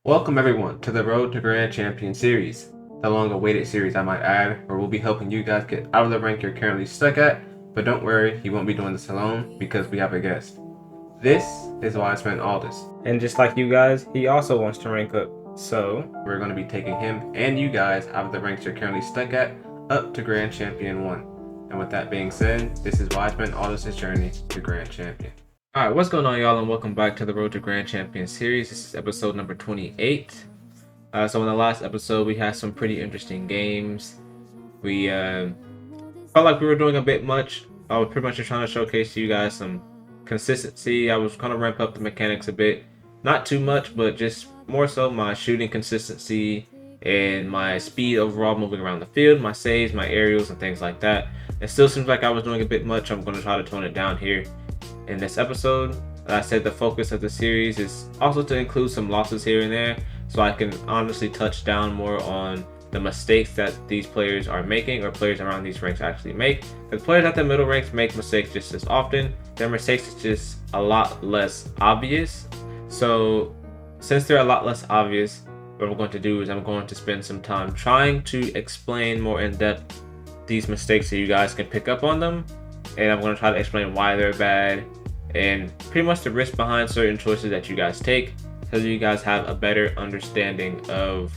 Welcome everyone to the Road to Grand Champion series, the long-awaited series I might add, where we'll be helping you guys get out of the rank you're currently stuck at, but don't worry, you won't be doing this alone because we have a guest. This is why I spent all this. And just like you guys, he also wants to rank up. So we're going to be taking him and you guys out of the ranks you're currently stuck at up to Grand Champion 1. And with that being said, this is why I spent all this journey to Grand Champion. Alright, what's going on y'all, and welcome back to the Road to Grand Champion series. This is episode number 28. So in the last episode we had some pretty interesting games. We felt like we were doing a bit much. I was pretty much just trying to showcase to you guys some consistency. I was trying to ramp up the mechanics a bit. Not too much, but just more so my shooting consistency and my speed overall moving around the field, my saves, my aerials, and things like that. It still seems like I was doing a bit much. I'm going to try to tone it down here in this episode. Like I said, the focus of the series is also to include some losses here and there, so I can honestly touch down more on the mistakes that these players are making, or players around these ranks actually make. Because players at the middle ranks make mistakes just as often. Their mistakes is just a lot less obvious. So since they're a lot less obvious, what I'm going to do is I'm going to spend some time trying to explain more in depth these mistakes so you guys can pick up on them. And I'm going to try to explain why they're bad and pretty much the risk behind certain choices that you guys take, so you guys have a better understanding of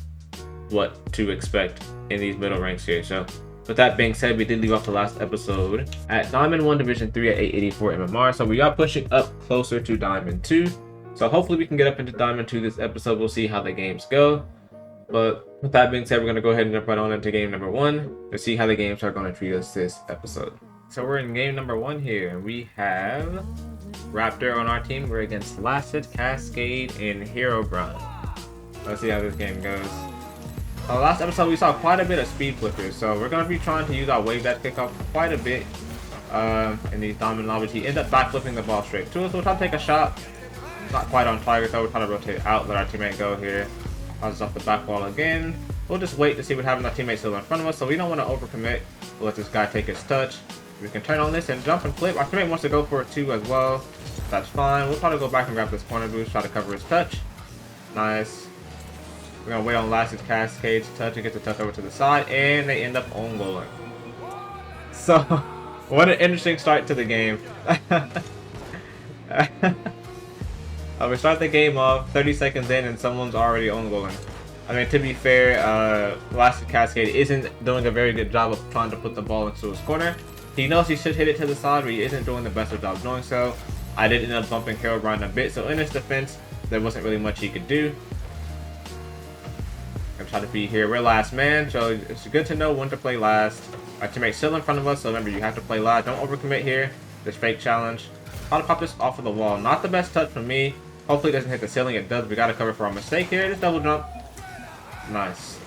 what to expect in these middle ranks here. So with that being said, we did leave off the last episode at Diamond 1 Division 3 at 884 MMR. So we are pushing up closer to Diamond 2. So hopefully we can get up into Diamond 2 this episode. We'll see how the games go. But with that being said, we're going to go ahead and jump right on into game number 1 to see how the games are going to treat us this episode. So we're in game number 1 here. We have Raptor on our team. We're against Flaccid, Cascade, and Herobrine. Let's see how this game goes. Last episode we saw quite a bit of speed flippers, so we're going to be trying to use our wave dash kickoff quite a bit in these diamond lobbies. He ended up backflipping the ball straight to us, so we'll try to take a shot. Not quite on target, so we're trying to rotate out, let our teammate go here. Bounces off the back wall again. We'll just wait to see what happens. Our teammate's still in front of us, so we don't want to overcommit. We'll let this guy take his touch. We can turn on this and jump and flip. Our teammate wants to go for it too as well. That's fine. We'll try to go back and grab this corner boost, try to cover his touch. Nice. We're going to wait on Flaccid, Cascade's touch and get the touch over to the side, and they end up on goaling. So, what an interesting start to the game. We start the game off 30 seconds in and someone's already on goaling. I mean, to be fair, Flaccid Cascade isn't doing a very good job of trying to put the ball into his corner. He knows he should hit it to the side, but he isn't doing the best of job doing so. I did end up bumping Herobrine a bit, so in his defense, there wasn't really much he could do. I'm trying to be here. We're last man, so it's good to know when to play last. Our teammate's still in front of us, so remember, you have to play last. Don't overcommit here. This fake challenge. Try to pop this off of the wall. Not the best touch from me. Hopefully it doesn't hit the ceiling. It does. We got to cover for our mistake here. Just double jump. Nice.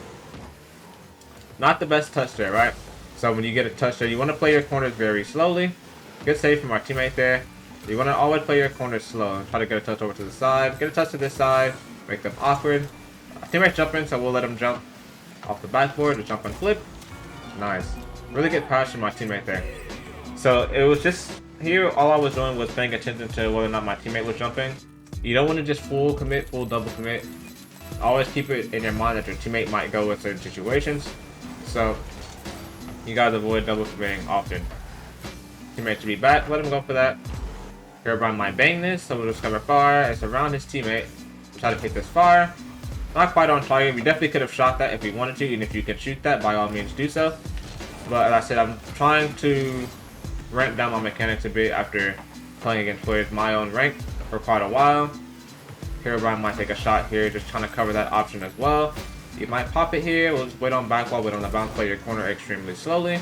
Not the best touch there, right? So when you get a touch there, you want to play your corners very slowly. Good save from our teammate there. You want to always play your corners slow. Try to get a touch over to the side. Get a touch to this side. Make them awkward. Our teammate's jumping, so we'll let him jump off the backboard to jump and flip. Nice. Really good pass from my teammate there. So it was just here, all I was doing was paying attention to whether or not my teammate was jumping. You don't want to just full commit, full double commit. Always keep it in your mind that your teammate might go in certain situations. So you guys avoid double committing often. Teammate should be back. Let him go for that. Herobrine might bang this, so we'll just cover fire. It's around his teammate. Try to hit this fire. Not quite on target. We definitely could have shot that if we wanted to, and if you can shoot that, by all means do so. But as I said, I'm trying to ramp down my mechanics a bit after playing against players my own rank for quite a while. Herobrine might take a shot here, just trying to cover that option as well. You might pop it here. We'll just wait on back wall, wait on the bounce, play your corner extremely slowly.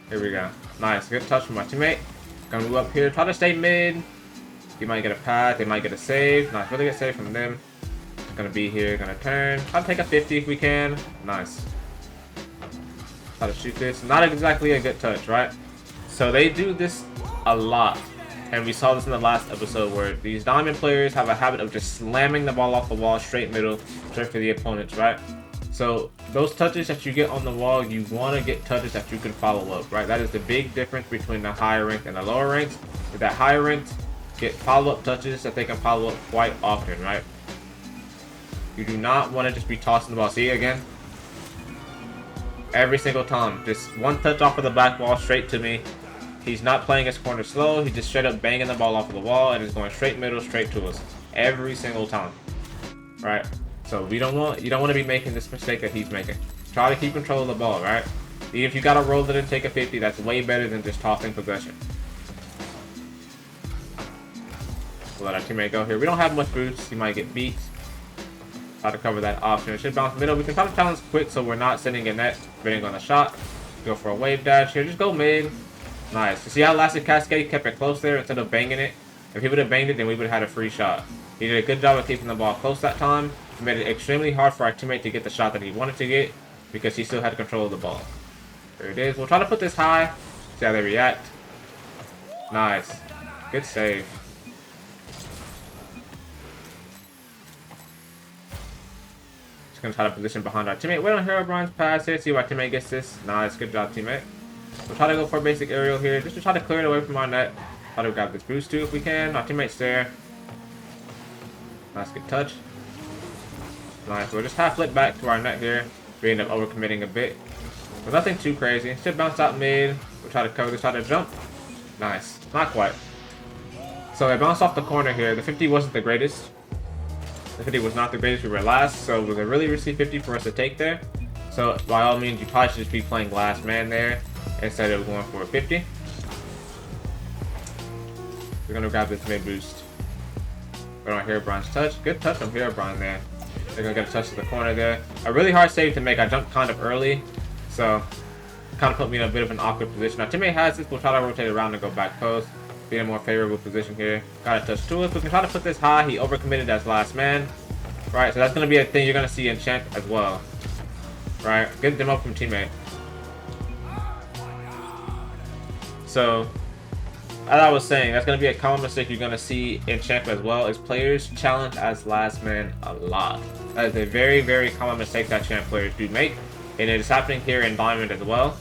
Here we go. Nice. Good touch from my teammate. Gonna move up here. Try to stay mid. You might get a pass. They might get a save. Nice. Really good save from them. Gonna be here. Gonna turn. Try to take a 50 if we can. Nice. Try to shoot this. Not exactly a good touch, right? So they do this a lot. And we saw this in the last episode where these diamond players have a habit of just slamming the ball off the wall straight middle, straight for the opponents, right? So those touches that you get on the wall, you want to get touches that you can follow up, right? That is the big difference between the higher ranked and the lower ranks. Is that higher ranked get follow-up touches that they can follow up quite often, right? You do not want to just be tossing the ball. See again? Every single time. Just one touch off of the back wall straight to me. He's not playing his corner slow. He's just straight up banging the ball off of the wall and is going straight middle, straight to us. Every single time. Right? So you don't want to be making this mistake that he's making. Try to keep control of the ball, right? Even if you gotta roll it and take a 50, that's way better than just tossing possession. We'll let our teammate go here. We don't have much boost. He might get beat. Try to cover that option. It should bounce middle. We can try to challenge quick so we're not sitting in net, waiting on a shot. Go for a wave dash here. Just go mid. Nice. You see how Elastic Cascade kept it close there instead of banging it? If he would have banged it, then we would have had a free shot. He did a good job of keeping the ball close that time. He made it extremely hard for our teammate to get the shot that he wanted to get because he still had control of the ball. There it is. We'll try to put this high. See how they react. Nice. Good save. Just gonna try to position behind our teammate. Wait on Herobrine's pass here. See if our teammate gets this. Nice. Good job, teammate. We'll try to go for a basic aerial here, just to try to clear it away from our net. Try to grab this boost too if we can. Our teammate's there. Nice, good touch. Nice. We'll just half flip back to our net here. We end up overcommitting a bit. But nothing too crazy. Should bounce out mid. We'll try to cover this, try to jump. Nice. Not quite. So I bounced off the corner here. The 50 wasn't the greatest. The 50 was not the greatest. We were last, so it was a really risky 50 for us to take there. So by all means, you probably should just be playing last man there instead of going for a 50. We're gonna grab this mid boost. We don't hear Brian's touch. Good touch from Herobrine there. They're gonna get a touch to the corner there. A really hard save to make. I jumped kind of early, so kind of put me in a bit of an awkward position. Our teammate has this. We'll try to rotate around and go back post. Be in a more favorable position here. Got a touch to us. We can try to put this high. He overcommitted as last man. Right, so that's gonna be a thing you're gonna see in Champ as well. Right, good demo from teammate. So, as I was saying, that's going to be a common mistake you're going to see in Champ as well, is players challenge as last man a lot. That is a very, very common mistake that Champ players do make, and it is happening here in Diamond as well.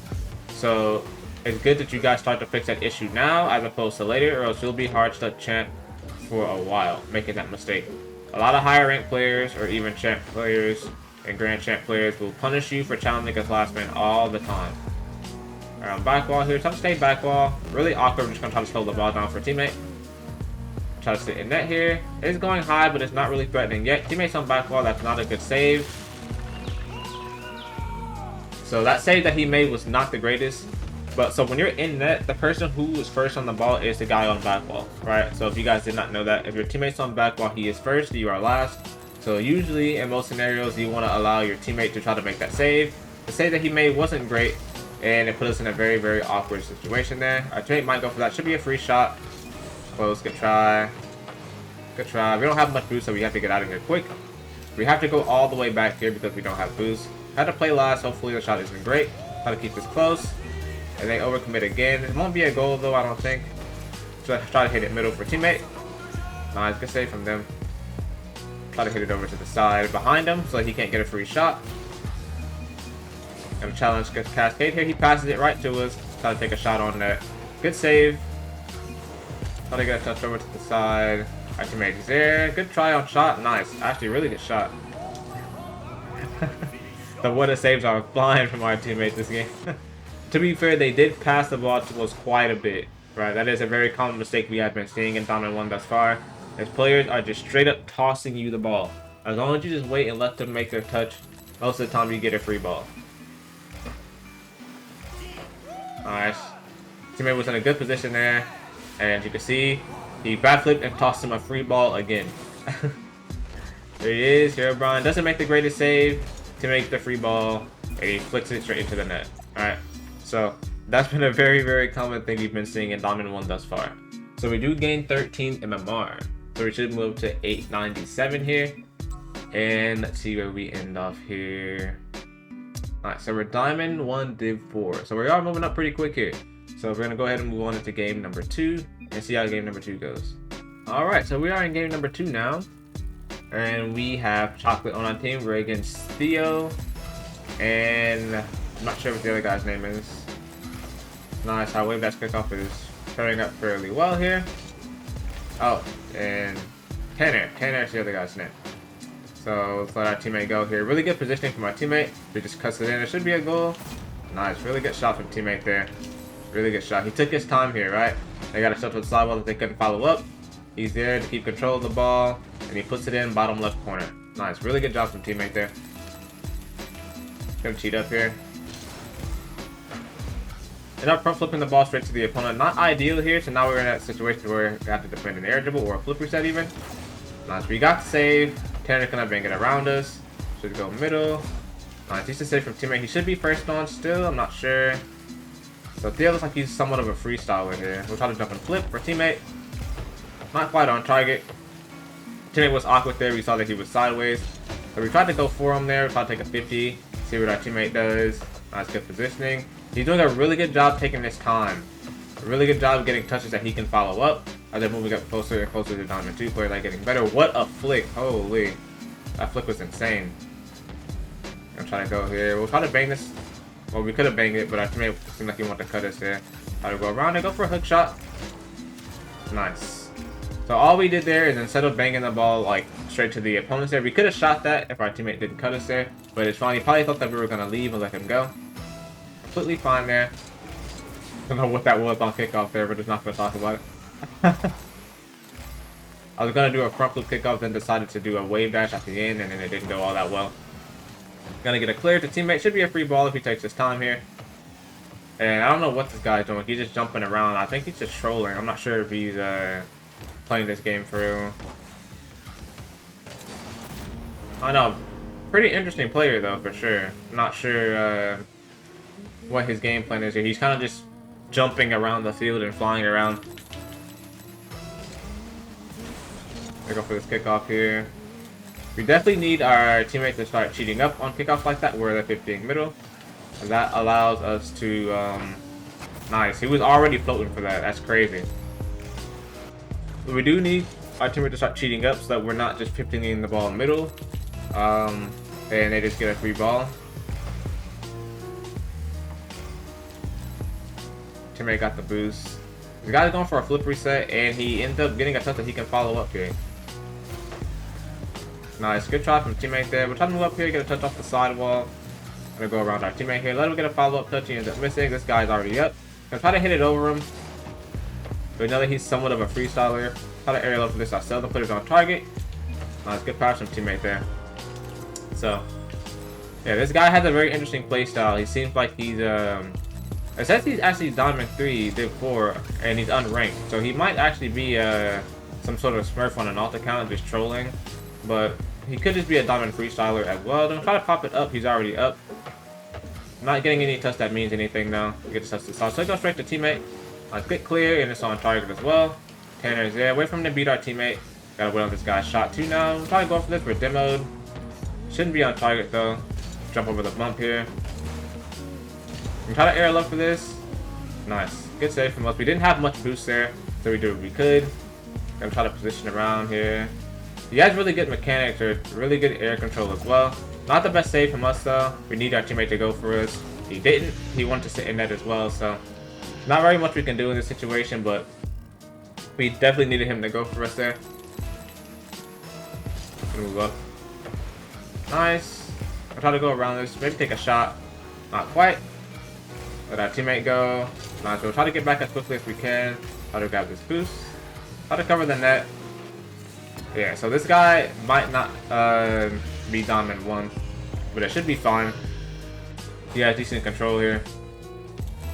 So, it's good that you guys start to fix that issue now as opposed to later, or else you'll be hard to Champ for a while, making that mistake. A lot of higher ranked players, or even Champ players and Grand Champ players, will punish you for challenging as last man all the time. Around back wall here. Try to stay back wall. Really awkward. I'm just going to try to slow the ball down for a teammate. Try to sit in net here. It's going high, but it's not really threatening yet. Teammate's on back wall. That's not a good save. So that save that he made was not the greatest. But so when you're in net, the person who is first on the ball is the guy on back wall, right? So if you guys did not know that, if your teammate's on back wall, he is first, you are last. So usually in most scenarios, you want to allow your teammate to try to make that save. The save that he made wasn't great, and it put us in a very, very awkward situation there. Our teammate might go for that. Should be a free shot. Close. Good try. Good try. We don't have much boost, so we have to get out of here quick. We have to go all the way back here because we don't have boost. Had to play last. Hopefully the shot isn't great. Try to keep this close. And they overcommit again. It won't be a goal, though, I don't think. So try to hit it middle for teammate. Nice. Good save from them. Try to hit it over to the side behind him so he can't get a free shot. Gonna challenge Cascade here. He passes it right to us. Try to take a shot on that. Good save. Try to get a touch over to the side. Our teammate is there. Good try on shot. Nice. Actually, really good shot. The what a saves are flying from our teammate this game. To be fair, they did pass the ball to us quite a bit. Right. That is a very common mistake we have been seeing in Diamond 1 thus far. As players are just straight up tossing you the ball. As long as you just wait and let them make their touch, most of the time you get a free ball. Nice. Teammate was in a good position there, and you can see he backflipped and tossed him a free ball again. There he is. Herobrine doesn't make the greatest save to make the free ball, and he flicks it straight into the net. Alright, so that's been a very, very common thing we've been seeing in Diamond 1 thus far. So we do gain 13 MMR, so we should move to 897 here, and let's see where we end off here. Alright, so we're Diamond 1 Div 4. So we are moving up pretty quick here. So we're going to go ahead and move on into game number 2 and see how game number 2 goes. Alright, so we are in game number 2 now. And we have Chocolate on our team. We're against Theo. And I'm not sure what the other guy's name is. Nice, our wave dash kickoff is turning up fairly well here. Oh, and Tanner. Tanner's the other guy's name. So let's let our teammate go here. Really good positioning from our teammate. He just cuts it in. It should be a goal. Nice. Really good shot from teammate there. Really good shot. He took his time here, right? They got a shot to the sidewall that they couldn't follow up. He's there to keep control of the ball. And he puts it in bottom left corner. Nice. Really good job from teammate there. Gonna cheat up here. End up front flipping the ball straight to the opponent. Not ideal here, so now we're in that situation where we have to defend an air dribble or a flip reset even. Nice. We got the save. Tanner's gonna bang it around us. Should go middle. Nice. Decent save from teammate. He should be first on still. I'm not sure. So Theo looks like he's somewhat of a freestyler here. We'll try to jump and flip for teammate. Not quite on target. Teammate was awkward there. We saw that he was sideways. So we tried to go for him there. We tried to take a 50. See what our teammate does. Nice, good positioning. He's doing a really good job taking this time. A really good job of getting touches that he can follow up. As they're moving up closer and closer to Diamond 2 player, like getting better. What a flick. Holy. That flick was insane. I'm trying to go here. We'll try to bang this. Well, we could have banged it, but our teammate seemed like he wanted to cut us here. Try to go around and go for a hook shot. Nice. So all we did there is instead of banging the ball like straight to the opponents there, we could have shot that if our teammate didn't cut us there. But it's fine. He probably thought that we were going to leave and let him go. Completely fine there. Don't know what that was on kickoff there, but just not going to talk about it. I was going to do a front flip kickoff, then decided to do a wave dash at the end, and then it didn't go all that well. Gonna get a clear to teammate. Should be a free ball if he takes his time here. And I don't know what this guy's doing. He's just jumping around. I think he's just trolling. I'm not sure if he's playing this game for real. I know. Pretty interesting player though, for sure. Not sure what his game plan is here. He's kind of just jumping around the field and flying around. I go for this kickoff here. We definitely need our teammates to start cheating up on kickoffs like that, where they're 50ing middle. And that allows us to, nice. He was already floating for that. That's crazy. But we do need our teammates to start cheating up so that we're not just 50ing the ball in the middle. And they just get a free ball. Teammate got the boost. The guy's going for a flip reset, and he ends up getting a touch that he can follow up here. Nice, good try from teammate there. We're trying to move up here, get a touch off the sidewall. Gonna go around our teammate here. Let him get a follow-up touch. He ends up missing. This guy's already up. Gonna try to hit it over him. We know that he's somewhat of a freestyler. Try to aerial up for this ourselves and put it on target. Nice, good pass from teammate there. So, yeah, this guy has a very interesting play style. He seems like he's it says he's actually Diamond 3, Div 4, and he's unranked. So he might actually be some sort of smurf on an alt account, just trolling. But he could just be a Diamond freestyler as well. Don't try to pop it up. He's already up. Not getting any touch that means anything now. He gets touch to start. So go straight to teammate. Get clear, and it's on target as well. Tanner's there. Wait for him to beat our teammate. Gotta wait on this guy's shot too now. We'll probably go for this. We're demoed. Shouldn't be on target though. Jump over the bump here. And try to air up for this. Nice. Good save from us. We didn't have much boost there, so we did what we could. Gonna try to position around here. He has really good mechanics, or really good air control as well. Not the best save from us though. We need our teammate to go for us. He didn't. He wanted to sit in net as well, so not very much we can do in this situation, but we definitely needed him to go for us there. Move up. Nice. I'll try to go around this. Maybe take a shot. Not quite. Let our teammate go. Nice. We'll try to get back as quickly as we can. Try to grab this boost. Try to cover the net. Yeah, so this guy might not be Diamond 1, but it should be fine. He has decent control here.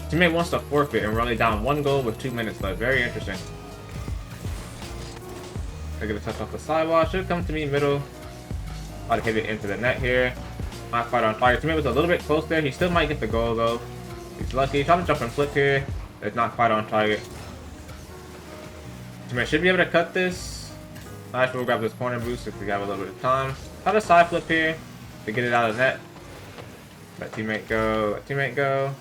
Teammate wants to forfeit, and we're only down 1 goal with 2 minutes left. Very interesting. I get a touch off the sidewall. Should come to me middle. Try to hit it into the net here. Not quite on fire. Teammate was a little bit close there. He still might get the goal though. He's lucky. Trying to jump and flip here. It's not quite on target. Teammate should be able to cut this. Nice, we'll grab this corner boost if we have a little bit of time. Try to side flip here to get it out of the net. Let teammate go. Let teammate go.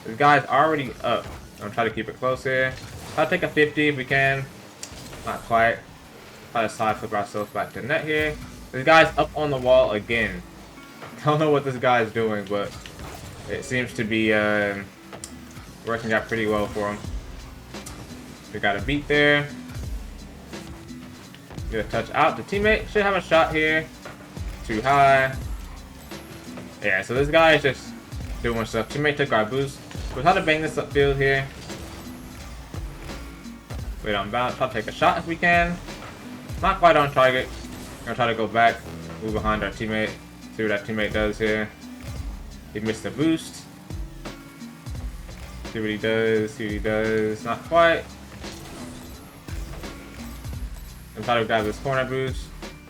This guy's already up. I'm trying to keep it close here. Try to take a 50 if we can. Not quite. Try to side flip ourselves back to net here. This guy's up on the wall again. Don't know what this guy's doing, but it seems to be working out pretty well for him. We got a beat there. Get a touch out. The teammate should have a shot here. too high. Yeah, so this guy is just doing stuff. Teammate took our boost. We'll try to bang this upfield here. Wait on bounce. Try to take a shot if we can. Not quite on target. Gonna try to go back, move behind our teammate. See what that teammate does here. He missed the boost. See what he does. See what he does. Not quite. I'm trying to grab this corner boost.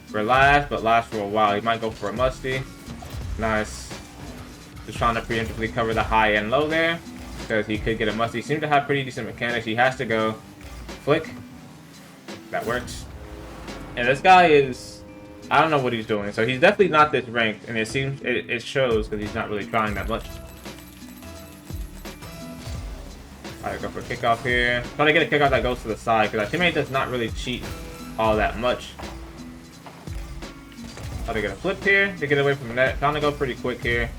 For last, but last for a while. He might go for a musty. Nice. Just trying to preemptively cover the high and low there, because he could get a musty. He seems to have pretty decent mechanics. He has to go flick. That works. And this guy is, I don't know what he's doing. So he's definitely not this ranked, and it seems it shows because he's not really trying that much. Alright, go for a kickoff here. Trying to get a kickoff that goes to the side, because our teammate does not really cheat all that much. Try to get a flip here to get away from the net. Trying to go pretty quick here.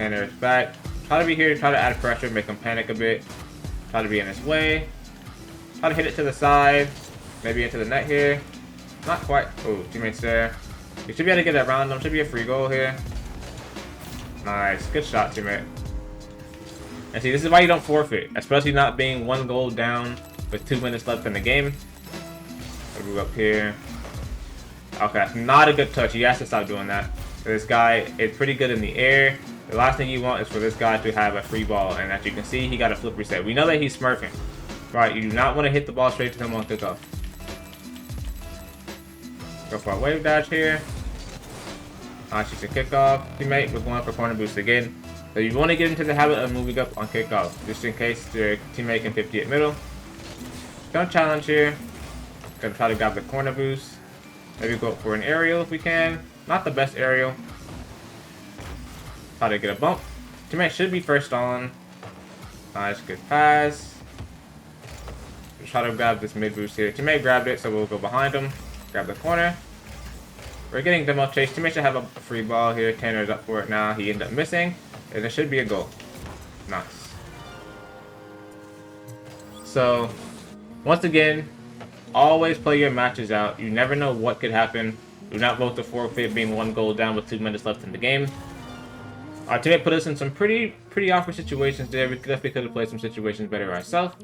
And there's back. Try to be here to try to add pressure, make him panic a bit. Try to be in his way. Try to hit it to the side. Maybe into the net here. Not quite. Oh, teammate's there. You should be able to get around them. Should be a free goal here. Nice. Good shot, teammate. And see, this is why you don't forfeit. Especially not being 1 goal down with 2 minutes left in the game. I'll move up here. Okay, that's not a good touch. He has to stop doing that. This guy is pretty good in the air. The last thing you want is for this guy to have a free ball. And as you can see, he got a flip reset. We know that he's smurfing. Right, you do not want to hit the ball straight to him on kickoff. Go for a wave dash here. Nice, just a kickoff. Teammate was going for corner boost again. So you want to get into the habit of moving up on kickoff, just in case your teammate can 50 at middle. Gonna challenge here. Gonna try to grab the corner boost. Maybe go for an aerial if we can. Not the best aerial. Try to get a bump. Teammate should be first on. Nice, good pass. Try to grab this mid boost here. Teammate grabbed it, so we'll go behind him. Grab the corner. We're getting demo chase. Teammate should have a free ball here. Tanner's up for it now. He ended up missing. And it should be a goal. Nice. So, once again, always play your matches out. You never know what could happen. Do not vote to forfeit being 1 goal down with 2 minutes left in the game. Our teammate put us in some pretty awkward situations there. We definitely could have played some situations better ourselves.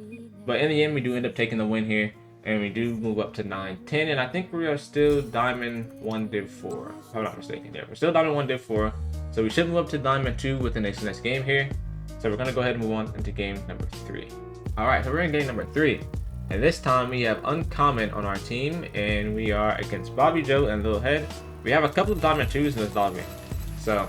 But in the end, we do end up taking the win here. And we do move up to 9-10. And I think we are still Diamond 1 Div 4. If I'm not mistaken there. We're still Diamond 1 Div 4. So we should move up to Diamond 2 with the next game here. So we're going to go ahead and move on into game number 3. Alright, so we're in game number 3. And this time we have Uncommon on our team. And we are against Bobby Joe and Little Head. We have a couple of Diamond 2s in this lobby. So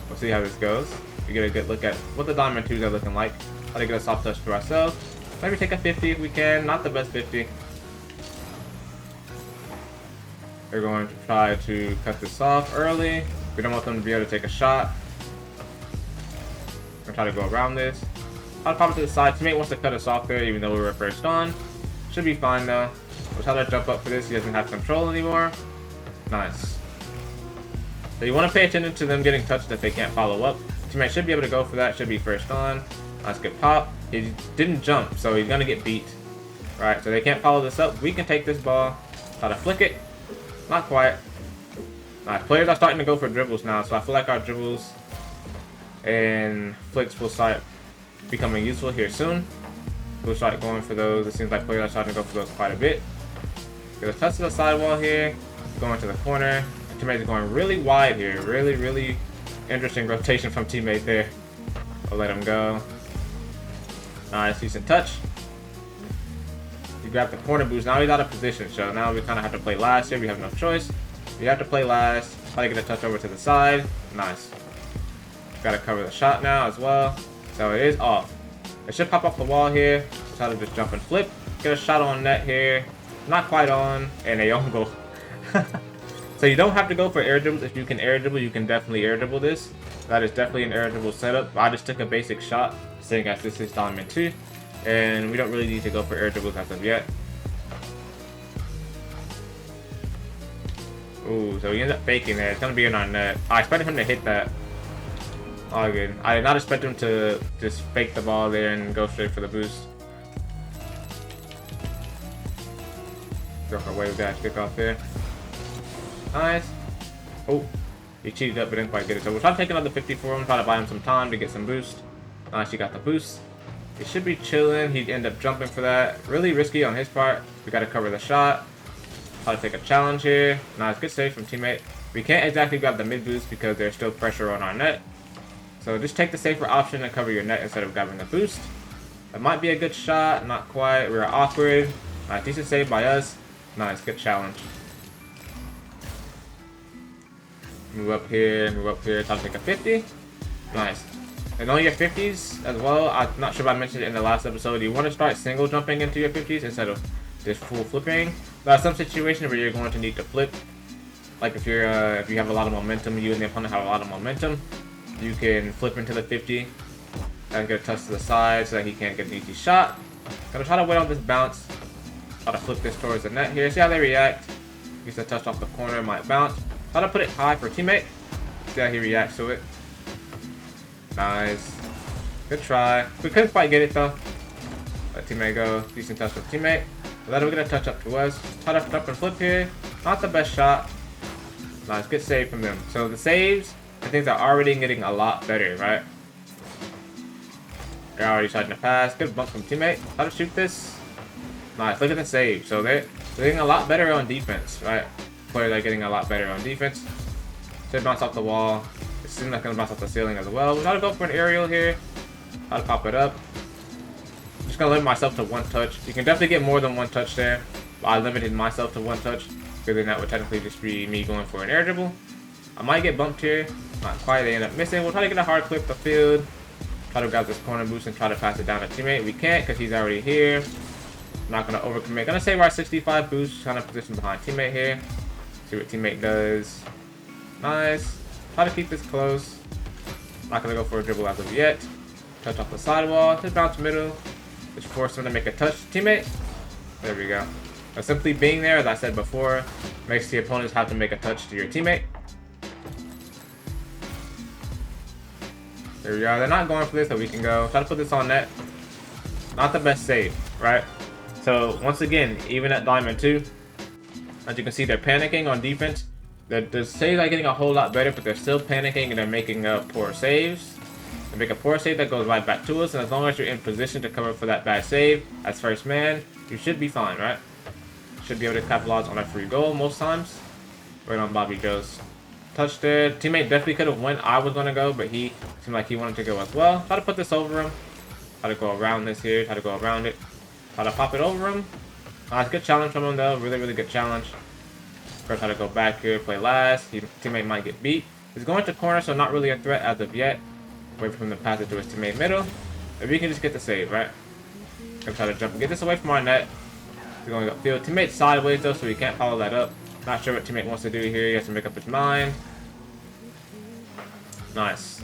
we'll see how this goes. We get a good look at what the Diamond 2s are looking like. Try to get a soft touch to ourselves. Maybe take a 50 if we can. Not the best 50. We're going to try to cut this off early. We don't want them to be able to take a shot. We're going to try to go around this. I'll pop it to the side. Teammate wants to cut us off there even though we were first on. Should be fine though. We'll try to jump up for this. He doesn't have control anymore. Nice. So you want to pay attention to them getting touched if they can't follow up. Teammate should be able to go for that. Should be first on. Nice, good pop. He didn't jump, so he's going to get beat. Right, so they can't follow this up. We can take this ball. Try to flick it. Not quite. Nice. Players are starting to go for dribbles now, so I feel like our dribbles and flicks will start becoming useful here soon. We'll start going for those. It seems like players are starting to go for those quite a bit. Get a touch to the sidewall here. Going to the corner. Teammate's going really wide here. Really interesting rotation from teammate there. I'll let him go. Nice, decent touch. You grab the corner boost. Now he's out of position, so now we kind of have to play last here. We have no choice. We have to play last. Try to get a touch over to the side. Nice. Got to cover the shot now as well. So it is off. It should pop off the wall here. Try to just jump and flip. Get a shot on net here. Not quite on. And a own goal. So you don't have to go for air dribbles. If you can air dribble, you can definitely air dribble this. That is definitely an air dribble setup. I just took a basic shot, saying as this is Diamond 2. And we don't really need to go for air dribbles as of yet. Ooh, so he ends up faking there. It's going to be in our net. I expected him to hit that. All good. I did not expect him to just fake the ball there and go straight for the boost. Go for a wave dash kickoff there. Nice. Oh, he cheated up but didn't quite get it. So we'll try to take another 50 for him, try to buy him some time to get some boost. Nice, he got the boost. He should be chilling. He'd end up jumping for that. Really risky on his part. We got to cover the shot. Try to take a challenge here. Nice, good save from teammate. We can't exactly grab the mid boost because there's still pressure on our net. So just take the safer option and cover your net instead of grabbing the boost. That might be a good shot. Not quite. We were awkward. Nice, decent save by us. Nice, good challenge. Move up here, try to take a 50. Nice. And on your 50s as well, I'm not sure if I mentioned it in the last episode, you want to start single jumping into your 50s instead of just full flipping. There are some situations where you're going to need to flip. Like if you have a lot of momentum, you and the opponent have a lot of momentum, you can flip into the 50 and get a touch to the side so that he can't get an easy shot. Gonna try to wait on this bounce. Try to flip this towards the net here. See how they react. Gets a touch off the corner, might bounce. Try to put it high for teammate. See how he reacts to it. Nice. Good try. We couldn't quite get it though. Let teammate go. Decent touch with teammate. Let him get a touch up to us. Try to up and flip here. Not the best shot. Nice. Good save from them. So the saves and things are already getting a lot better, right? They're already starting to pass. Good bump from teammate. Try to shoot this. Nice. Look at the save. So they're getting a lot better on defense, right? Players are getting a lot better on defense. Should bounce off the wall. It seems like gonna bounce off the ceiling as well. We gotta go for an aerial here. Try to pop it up. Just gonna limit myself to one touch. You can definitely get more than one touch there. But I limited myself to one touch because then that would technically just be me going for an air dribble. I might get bumped here. Not quite. They end up missing. We'll try to get a hard clip the field. Try to grab this corner boost and try to pass it down to teammate. We can't because he's already here. Not gonna overcommit. Gonna save our 65 boost. Trying to position behind teammate here. See what teammate does. Nice. Try to keep this close. Not gonna go for a dribble as of yet. Touch off the sidewall. Just bounce middle. Just force him to make a touch to teammate. There we go. But simply being there, as I said before, makes the opponents have to make a touch to your teammate. There we are. They're not going for this, so we can go. Try to put this on net. Not the best save, right? So once again, even at Diamond 2, as you can see, they're panicking on defense. The saves are getting a whole lot better, but they're still panicking and they're making poor saves. They make a poor save that goes right back to us, and as long as you're in position to cover for that bad save as first man, you should be fine, right? Should be able to capitalize on a free goal most times. Right on Bobby Joe's touch there. Teammate definitely could have went. I was going to go, but he seemed like he wanted to go as well. Try to put this over him. Try to go around this here. Try to go around it. Try to pop it over him. Nice, good challenge from him though. Really, really good challenge. First, try to go back here, play last. Teammate might get beat. He's going to corner, so not really a threat as of yet. Wait for him to pass it to his teammate middle. If we can just get the save, right? Gonna try to jump and get this away from our net. He's going upfield. Teammate sideways though, so he can't follow that up. Not sure what teammate wants to do here. He has to make up his mind. Nice.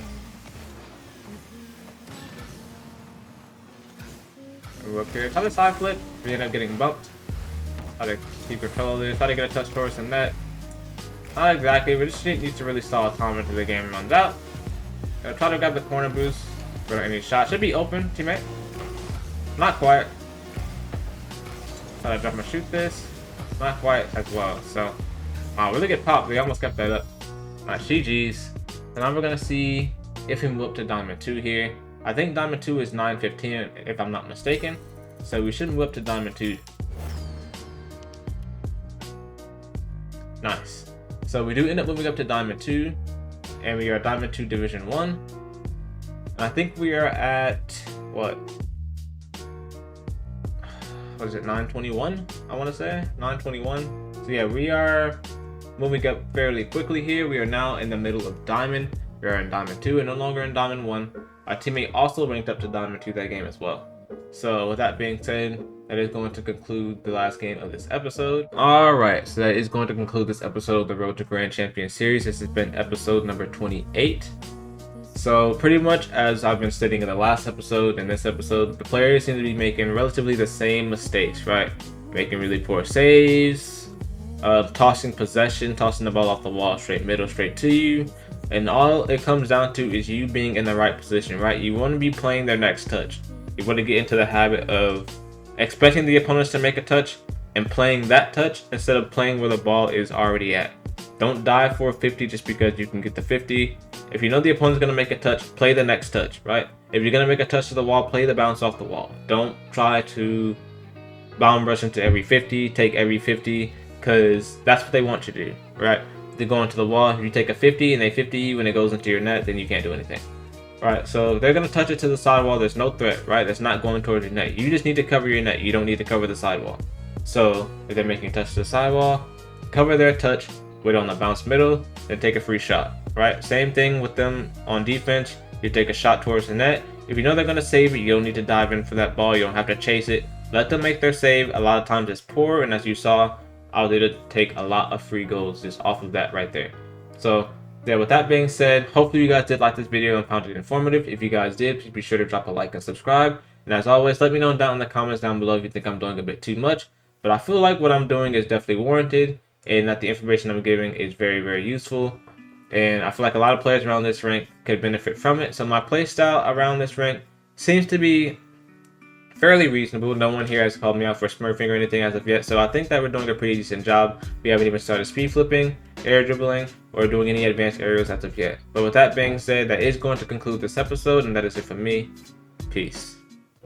Move up here. Try to side flip. We end up getting bumped. Try to keep control of this. Try to get a touch towards the net. Not exactly, but this shit needs to really stall time until the game runs out. Gonna try to grab the corner boost. For any shot. Should be open, teammate. Not quite. Try to jump and shoot this. Not quite as well. So, wow, really good pop. We almost kept that up. Nice, GG's. And now we're gonna see if we move up to Diamond 2 here. I think Diamond 2 is 9:15 if I'm not mistaken. So we should move up to Diamond 2. Nice. So we do end up moving up to Diamond 2. And we are Diamond 2 Division 1. And I think we are at, what is it, 921? I want to say 921. So yeah, we are moving up fairly quickly here. We are now in the middle of Diamond. We are in Diamond 2 and no longer in Diamond 1. Our teammate also ranked up to Diamond 2 that game as well. So with that being said, that is going to conclude the last game of this episode. Alright, so that is going to conclude this episode of the Road to Grand Champion series. This has been episode number 28. So pretty much as I've been stating in the last episode and this episode, the players seem to be making relatively the same mistakes, right? Making really poor saves, tossing possession, tossing the ball off the wall straight middle, straight to you. And all it comes down to is you being in the right position, right? You want to be playing their next touch. You want to get into the habit of expecting the opponents to make a touch and playing that touch instead of playing where the ball is already at. Don't die for 50 just because you can get the 50. If you know the opponent's going to make a touch, play the next touch, right? If you're going to make a touch to the wall, play the bounce off the wall. Don't try to bomb rush into every 50, take every 50, because that's what they want you to do, right? They go into the wall. If you take a 50 and they 50 you and it goes into your net, then you can't do anything. Alright, so they're going to touch it to the sidewall. There's no threat, right? That's not going towards your net. You just need to cover your net. You don't need to cover the sidewall. So if they're making a touch to the sidewall, cover their touch, wait on the bounce middle, then take a free shot, right? Same thing with them on defense. You take a shot towards the net. If you know they're going to save it, you don't need to dive in for that ball. You don't have to chase it. Let them make their save. A lot of times it's poor, and as you saw, I was able to take a lot of free goals just off of that right there. So yeah, with that being said, hopefully you guys did like this video and found it informative. If you guys did, please be sure to drop a like and subscribe. And as always, let me know down in the comments down below if you think I'm doing a bit too much. But I feel like what I'm doing is definitely warranted, and that the information I'm giving is very, very useful. And I feel like a lot of players around this rank could benefit from it. So my playstyle around this rank seems to be fairly reasonable. No one here has called me out for smurfing or anything as of yet, so I think that we're doing a pretty decent job. We haven't even started speed flipping, air dribbling, or doing any advanced aerials as of yet. But with that being said, that is going to conclude this episode, and that is it for me. Peace.